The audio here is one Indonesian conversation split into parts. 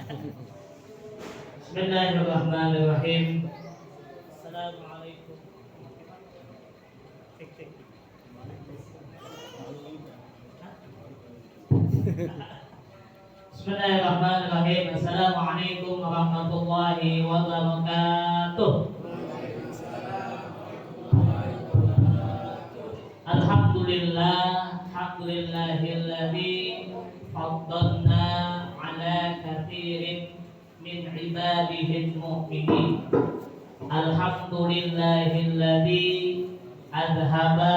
Bismillahirrahmanirrahim. Assalamualaikum. Cek cek. Bismillahirrahmanirrahim. Assalamualaikum warahmatullahi wabarakatuh. Alhamdulillah, alhamdulillahilladzi faddalna ala katsirin min ibadihi al-mu'minin. Alhamdulillahilladzi adhaba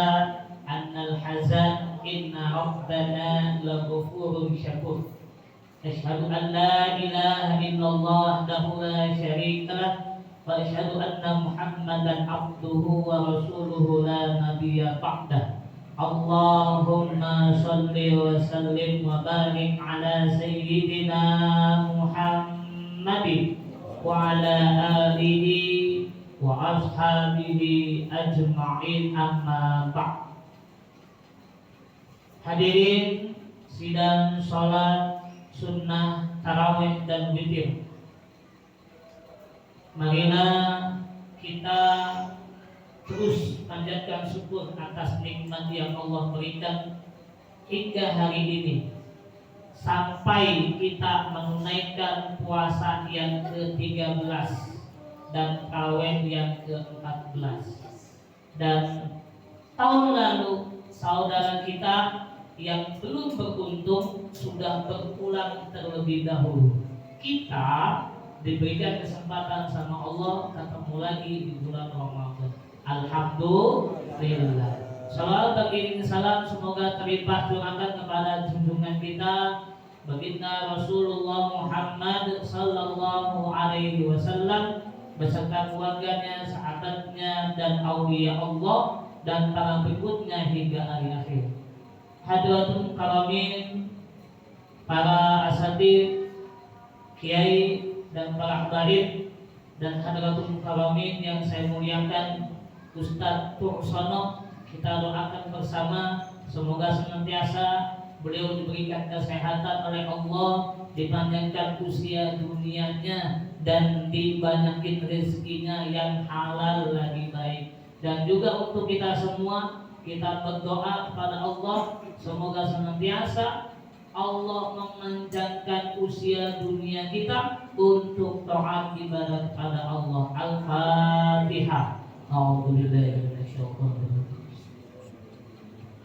annal hazan inna rabbana laghafurun syakur. Asyhadu an la ilaha illallah wahdahu la syarika lah wa asyhadu anna Muhammadan abduhu wa rasuluhu la nabiyya ba'dah. Allahumma shalli wa sallim wa barik ala sayyidina Muhammadin wa ala alihi wa ashabihi ajma'in, amma ba'd. Hadirin sidang salat sunnah tarawih dan witir, marilah kita terus panjatkan syukur atas nikmat yang Allah berikan hingga hari ini, sampai kita menunaikan puasa yang ke-13 dan tarawih yang ke-14. Dan tahun lalu saudara kita yang belum beruntung sudah berpulang terlebih dahulu. Kita diberikan kesempatan sama Allah ketemu lagi di bulan Ramadan. Alhamdulillah. Salawat beriring salam semoga terlimpah curahkan kepada junjungan kita baginda Rasulullah Muhammad sallallahu alaihi wasallam beserta keluarganya, sahabatnya dan aulia Allah dan para pengikutnya hingga hari akhir. Hadratul karamin, para asatidz, kiai dan para habaib, dan hadratul karamin yang saya muliakan, Ustadz Tursono, kita doakan bersama semoga senantiasa beliau diberikan kesehatan oleh Allah, dipanjangkan usia dunianya dan dibanyakin rezekinya yang halal lagi baik. Dan juga untuk kita semua, kita berdoa kepada Allah semoga senantiasa Allah memanjangkan usia dunia kita untuk taat ibadah kepada Allah. Al-Fatihah. A'udzubillahi minasyaitonir rajim.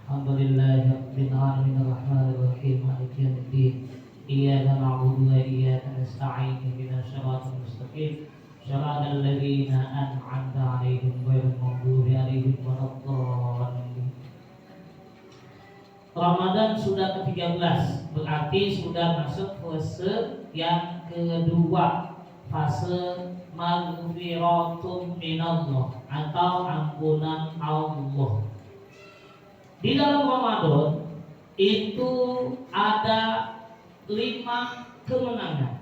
Alhamdulillahirabbil alamin arrahmanir rahim maliki yaumiddin. Iyyaka na'budu wa iyyaka nasta'in ihdinas siratal mustaqim. Shiratal ladzina an'amta 'alaihim ghairil maghdubi 'alaihim waladdallin. Ramadan sudah ke-13, berarti sudah masuk fase yang kedua, fase maghfiratum minallah atau ampunan Allah. Di dalam Ramadan itu ada 5 kemenangan.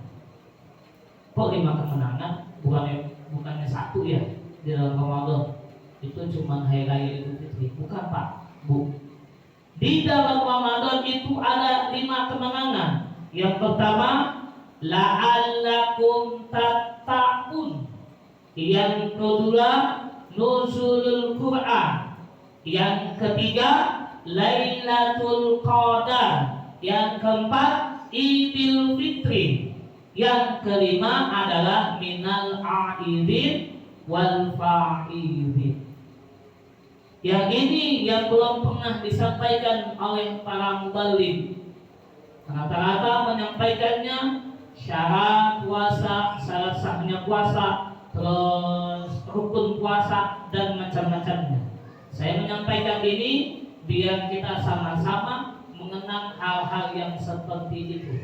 Kok 5 kemenangan? Bukannya 1 ya di dalam Ramadan. Itu cuma hari raya Idul Fitri. Bukan Pak, Bu. Di dalam Ramadan itu ada 5 kemenangan. Yang pertama, la'allakum tattaqun. Yang kedua, nuzulul Quran. Yang ketiga, Lailatul Qadar. Yang keempat, Idul Fitri. Yang kelima adalah minal a'idin wal fa'idin. Yang ini yang belum pernah disampaikan oleh para muballigh. Rata-rata menyampaikannya syarat puasa, syarat sahnya puasa, terus rukun puasa dan macam-macamnya. Saya menyampaikan ini biar kita sama-sama mengenang hal-hal yang seperti itu.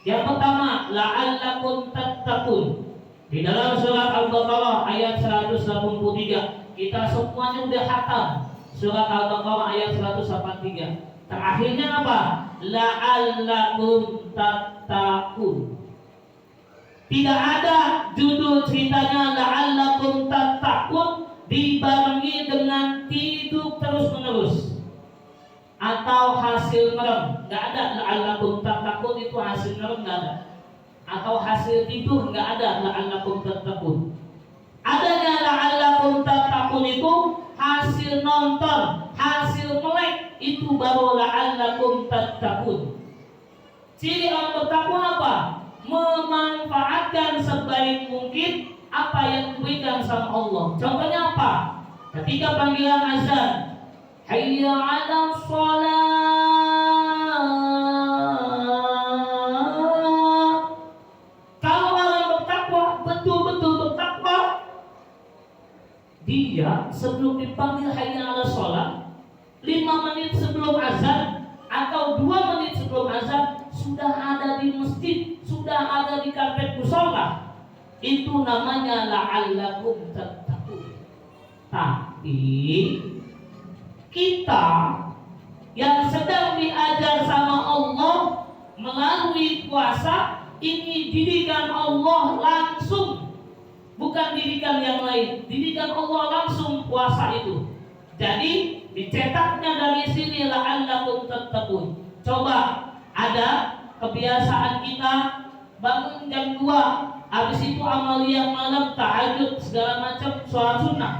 Yang pertama, la'allakum tattaqun. Di dalam surat Al-Baqarah ayat 183. Kita semuanya udah hatam surat Al-Baqarah ayat 183. Terakhirnya apa? La'allakum tattaqun. Tidak ada judul ceritanya la'allakum tattaqun dibarengi dengan tidur terus-menerus atau hasil merem. Enggak ada la'allakum tattaqun itu hasil merem, enggak ada. atau hasil tidur nggak ada la'allakum tattaqun. Adanya la'allakum tattaqun itu hasil nonton, hasil melek, itu baru la'allakum tattaqun. Ciri orang bertakwa apa? Memanfaatkan sebaik mungkin apa yang diberikan sama Allah. Contohnya apa? Ketika panggilan azan, hayya 'alas shalah. Kalau orang bertakwa, betul-betul bertakwa, dia sebelum dipanggil hayya 'alas shalah, 5 menit sebelum azan atau 2 menit sebelum azan sudah ada di masjid, sudah ada di karpet mushola. Itu namanya la'allakum tattaqun. Tapi kita yang sedang diajar sama Allah melalui puasa ini didikan Allah langsung, bukan didikan yang lain. Didikan Allah langsung puasa itu. Jadi dicetaknya dari sini la'allakum tattaqun. Coba ada kebiasaan kita bangun jam 2, habis itu amalia malam, tahajud, segala macam, sholat sunnah.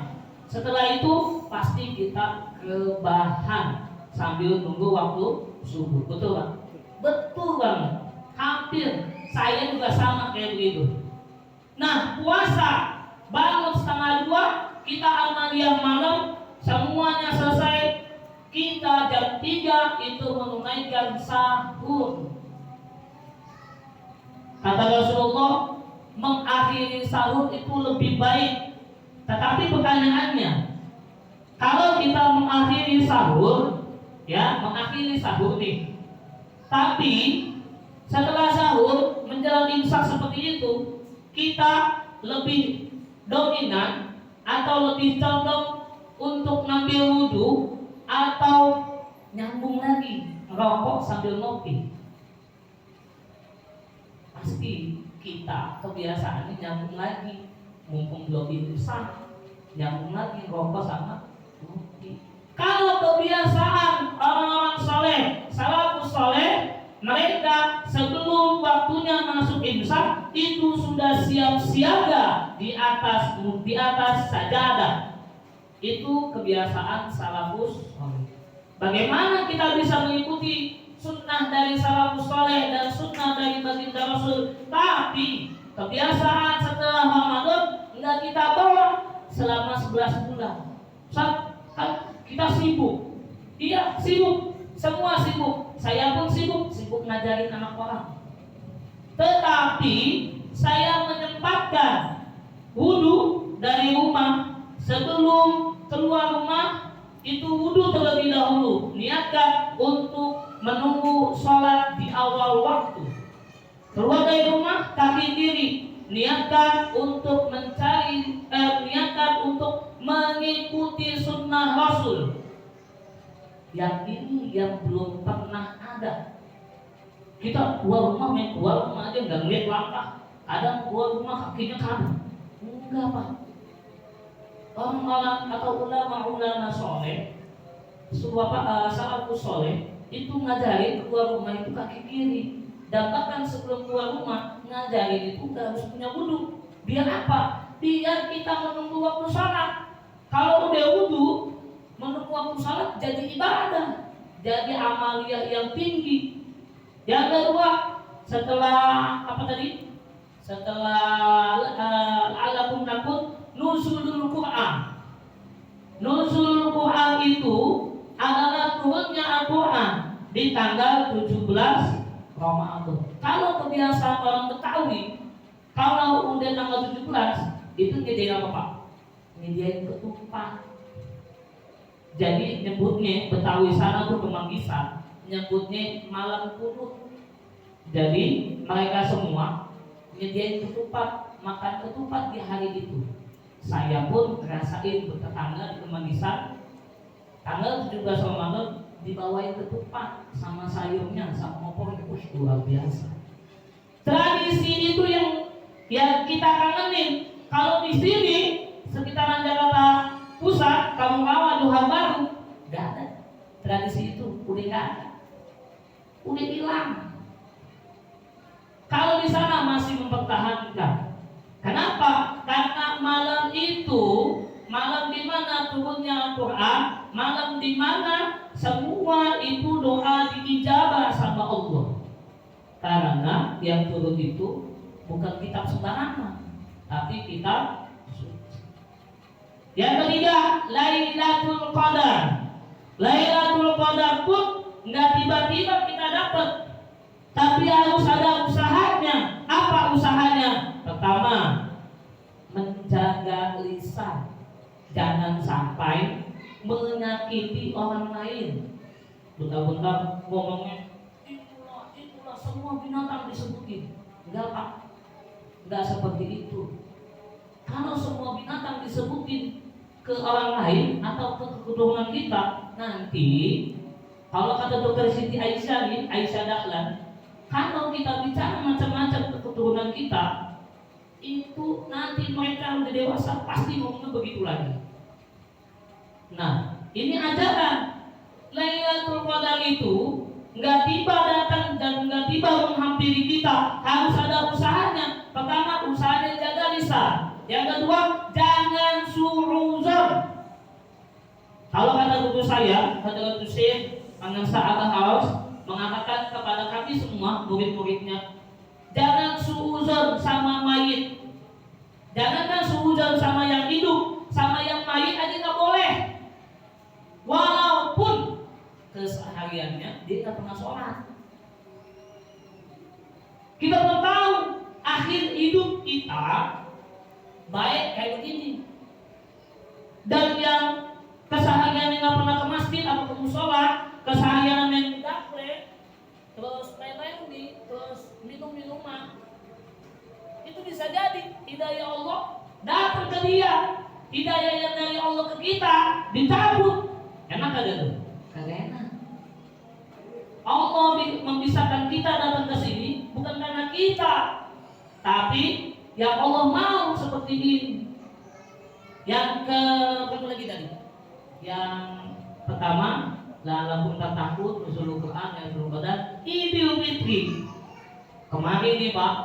Setelah itu pasti kita rebahan sambil nunggu waktu subuh. Betul Pak? Betul banget. Hampir saya juga sama kayak begitu. Nah, puasa bangun setengah 2, kita amalia malam, semuanya selesai, kita jam 3 itu menunaikan sahur. Kata Rasulullah, mengakhiri sahur itu lebih baik. Tetapi pertanyaannya, kalau kita mengakhiri sahur, ya mengakhiri sahur nih, tapi setelah sahur menjelang imsak seperti itu, kita lebih dominan atau lebih condong untuk ngambil wudhu atau nyambung lagi rokok sambil ngopi? Pasti kita kebiasaannya nyambung lagi, mumpung belum imsak, nyambung lagi rokok sama ngopi. Kalau kebiasaan orang-orang soleh, salafus soleh, mereka sebelum waktunya masuk imsak itu sudah siap siaga di atas sajadah. Itu kebiasaan salafus soleh. Bagaimana kita bisa mengikuti sunnah dari salafus soleh dan sunnah dari baginda Rasul, tapi kebiasaan setelah Ramadan enggak kita bawa selama 11 bulan. Kan kita sibuk, iya sibuk, semua sibuk. Saya pun sibuk ngajarin anak orang. Tetapi saya menyempatkan wudhu dari rumah. Sebelum keluar rumah itu wudhu terlebih dahulu, niatkan untuk menunggu sholat di awal waktu. Keluar dari rumah kaki kiri, niatkan untuk niatkan untuk mengikuti sunnah Rasul. Yang ini yang belum pernah ada. Kita keluar rumah, main keluar rumah aja nggak ngeliat langkah. Kadang keluar rumah kakinya kanan. Enggak Pak. Orang-orang atau ulama-ulama soleh, salafus soleh itu ngajarin keluar rumah itu kaki kiri. Dan bahkan sebelum keluar rumah ngajarin itu harus punya wudhu. Biar apa? Biar kita menunggu waktu sholat. Kalau udah wudhu, menunggu waktu sholat jadi ibadah, jadi amaliyah yang tinggi. Yang kedua, setelah apa tadi? Setelah alakum nakut nuzulul Quran. Nuzulul Quran itu adalah turunnya Al-Quran di tanggal 17 Ramadan. Kalau kebiasaan orang Betawi, kalau udah tanggal 17 itu nyediain apa Pak? Nyediain ketupat. Jadi nyebutnya Betawi sana tuh Kemanggisan, nyebutnya malam kunut. Jadi mereka semua nyediain ketupat, makan ketupat di hari itu. Saya pun ngerasain bertetangga di Kemanggisan, tanggal 17 Ramadan dibawain ketupat sama sayurnya, sama opornya, luar biasa. Tradisi itu yang kita kangenin. Kalau di sini sekitaran Jakarta Pusat, Kampung Duha Baru, nggak ada tradisi itu, udah nggak ada, udah hilang. Kalau di sana masih mempertahankan. Kenapa? Karena malam itu malam di mana turunnya Al-Quran, malam di mana semua itu doa diijabah sama Allah. Karena yang turun itu bukan kitab sembarangan, tapi kitab suci. Yang ketiga, Lailatul Qadar. Lailatul Qadar pun nggak tiba-tiba kita dapat, tapi harus ada usahanya. Apa usahanya? Pertama, menjaga lisan. Jangan sampai menyakiti orang lain. Bentar-bentar ngomongnya itulah semua binatang disebutin. Enggak Pak, enggak seperti itu. Kalau semua binatang disebutin ke orang lain atau ke keturunan kita, nanti kalau kata dokter Siti Aisyah nih, Aisyah Dahlan, kalau kita bicara macam-macam ke keturunan kita, itu nanti mereka udah dewasa pasti ngomongnya begitu lagi. Nah, ini ajaran Lailatul Qadar itu nggak tiba datang dan nggak tiba menghampiri kita, harus ada usahanya. Pertama, usahanya jaga lisan. Yang kedua, jangan suuzon. Kalau kata guru saya, kata guru Syekh Anasa Al-Haus mengatakan kepada kami semua murid-muridnya, jangan suuzon sama mayit. Jangankan suuzon sama yang hidup, sama yang mayit aja nggak boleh. Walaupun kesehariannya dia nggak pernah sholat. Kita belum tahu akhir hidup kita baik kayak begini. Dan yang kesehariannya nggak pernah ke masjid atau ke musola, keseharian yang gaple, terus main-main terus minum-minuman, itu bisa jadi hidayah Allah datang ke dia. Hidayah yang dari Allah ke kita dicabut. Enak kagak tuh? Kagak enak. Allah memisahkan kita datang ke sini bukan karena kita, tapi yang Allah mau seperti ini. Yang berapa lagi tadi? Yang pertama, lalakum takut nuzulul Quran yang berbeda Idul Fitri. Kemarin nih Pak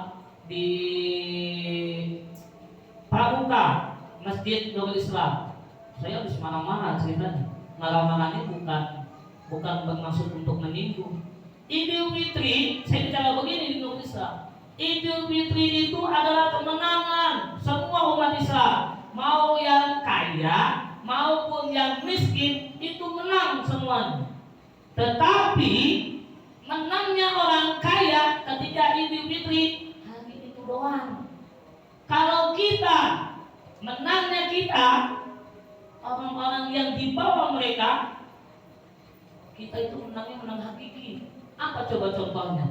di Pramuka Masjid Nurul Islam, saya habis marah-marah ceritanya. Marah-marahnya bukan bermaksud untuk menyinggung. Idul Fitri, saya bicara begini di Nurul Islam. Idul Fitri itu adalah kemenangan semua umat Islam, mau yang kaya maupun yang miskin itu menang semuanya. Tetapi menangnya orang kaya ketika Idul Fitri hari itu doang. Kalau kita menangnya kita orang-orang yang di bawah mereka, kita itu menangnya menang hakiki. Apa coba contohnya?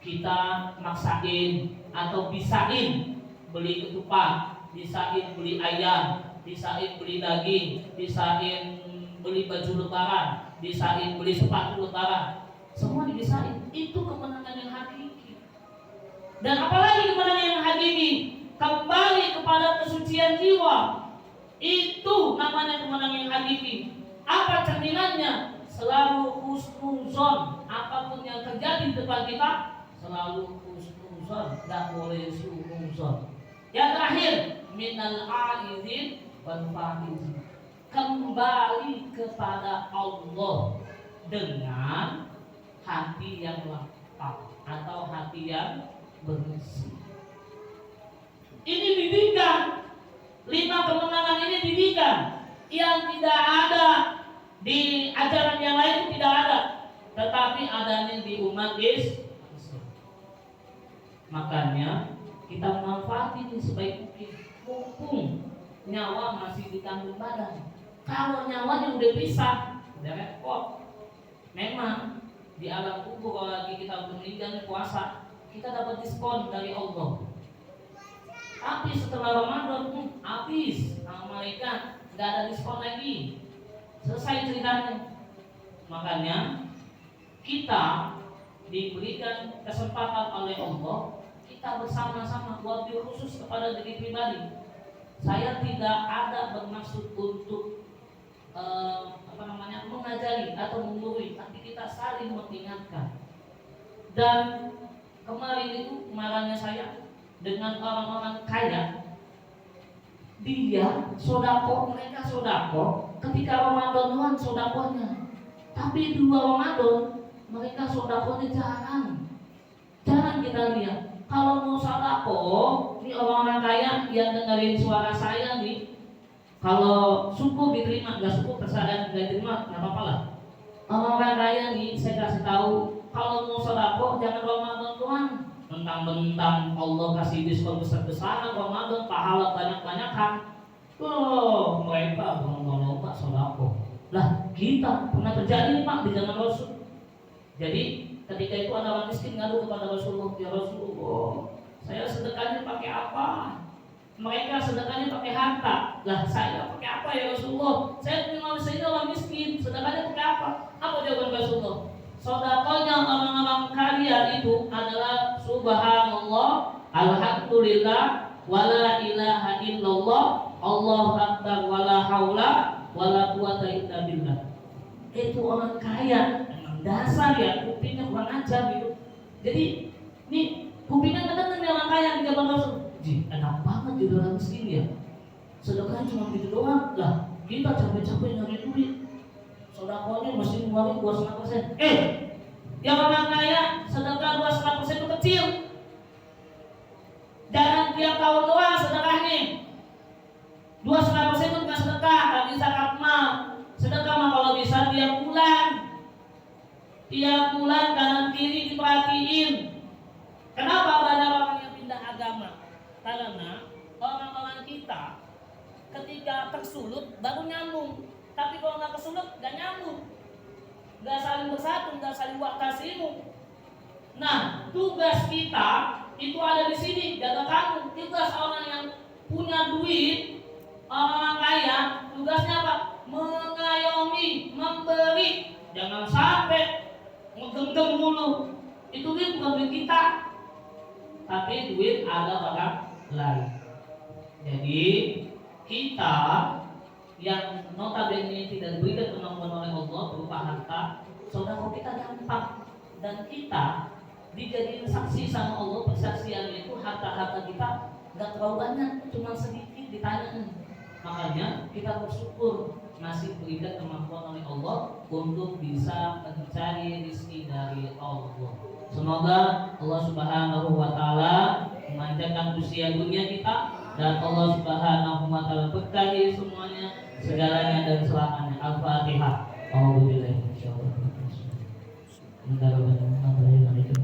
Kita maksain atau bisain beli ketupat, bisain beli ayam, bisain beli daging, bisain beli baju lebaran, bisain beli sepatu lebaran. Semua dibisain. Itu kemenangan yang hakiki. Dan apalagi kemenangan yang hakiki? Kembali kepada kesucian jiwa. Itu namanya kemenangan yang hakiki. Apa cerminannya? Selalu husnuzon. Apapun yang terjadi di depan kita, selalu husnuzon. Tidak boleh suuzon. Yang terakhir, minal aizin wal faizin. Kembali kepada Allah dengan hati yang lapang atau hati yang bersih. Ini didikan. 5 kemenangan ini didikan yang tidak ada di ajaran yang lain, tidak ada, tetapi adanya di umat Islam. Makanya kita manfaati ini sebaik mungkin, mumpung nyawa masih di kandung badan. Kalau nyawanya udah pisah, udah repot. Memang di alam kubur kalau lagi kita meninggal puasa, kita dapat diskon dari Allah. Tapi setelah Ramadan habis sama malaikat, nggak ada diskon lagi. Selesai ceritanya. Makanya kita diberikan kesempatan oleh Allah, kita bersama-sama wabil khusus kepada diri pribadi. Saya tidak ada bermaksud untuk mengajari atau menggurui, tapi kita saling mengingatkan. Dan Kemarin itu kemarinnya saya dengan orang-orang kaya, dia sodako, mereka sodako ketika Ramadan doang sodakonya, tapi dua Ramadan mereka sodakonya jarang kita lihat. Kalau mau sodako, ini orang-orang kaya yang dengerin suara saya nih, kalau syukur diterima, nggak syukur terserah, nggak diterima nggak apa-apa lah. Orang-orang kaya nih saya kasih tahu, kalau mau sodako jangan Ramadan doang. Mentang-mentang Allah kasih diskon besar-besaran Ramadan, pahala banyak-banyakan. Oh, mereka berlomba-lomba sodako. Lah, kita pernah terjadi Pak di zaman Rasul. Jadi ketika itu ada orang miskin ngadu kepada Rasulullah, ya Rasulullah, saya sedekahnya pakai apa? Mereka sedekahnya pakai harta. Lah, saya pakai apa ya Rasulullah? Saya punya manusia orang miskin, sedekahnya pakai apa? Apa jawaban Rasulullah? Sodakonya orang-orang kaya itu adalah subhanallah, alhamdulillah, wala ilaha illallah, Allahu akbar, wala haula wala quwata illa billah. Itu orang kaya, memang dasar ya, kupingnya kurang ajar gitu. Jadi nih kupingnya kadang nih orang kaya di zaman Rasul. Ji, enak banget jadi orang miskin ya. Sedekahnya cuma gitu doang. Lah, kita capek-capek nyari duit, sodakonya mesti ngeluarin 2,5%. Yang orang kaya sedekah 2,5% itu kecil. Jangan tiap tahun doang sedekahnya. 2,5% itu bukan sedekah, tapi zakat mal. Sedekah mah kalau bisa tiap bulan. Tiap bulan kanan kiri diperhatiin. Kenapa banyak orang yang pindah agama? Karena orang-orang kita ketika tersulut baru nyambung. Tapi kalau nggak kesulut, nggak nyambung, nggak saling bersatu, nggak saling waktasimu. Nah, tugas kita itu ada di sini, jaga kamu. Tugas orang yang punya duit, orang kaya, tugasnya apa? Mengayomi, memberi. Jangan sampai ngegenggam dulu. Itu duit bukan duit kita, tapi duit ada orang lain. Jadi kita yang notabene tidak diberikan kemampuan oleh Allah berupa harta, saudara kita gampang, dan kita dijadiin saksi sama Allah. Persaksiannya itu harta-harta kita nggak terlalu banyak, cuma sedikit ditanyain. Makanya kita bersyukur masih diberikan kemampuan oleh Allah untuk bisa mencari rezeki dari Allah. Semoga Allah Subhanahu wa taala memanjangkan usia dunia kita, dan Allah Subhanahu wa taala berkahi semuanya, segalanya dan selamanya. Al-Fatihah. A'udzubillahi minasyaitonir rajim.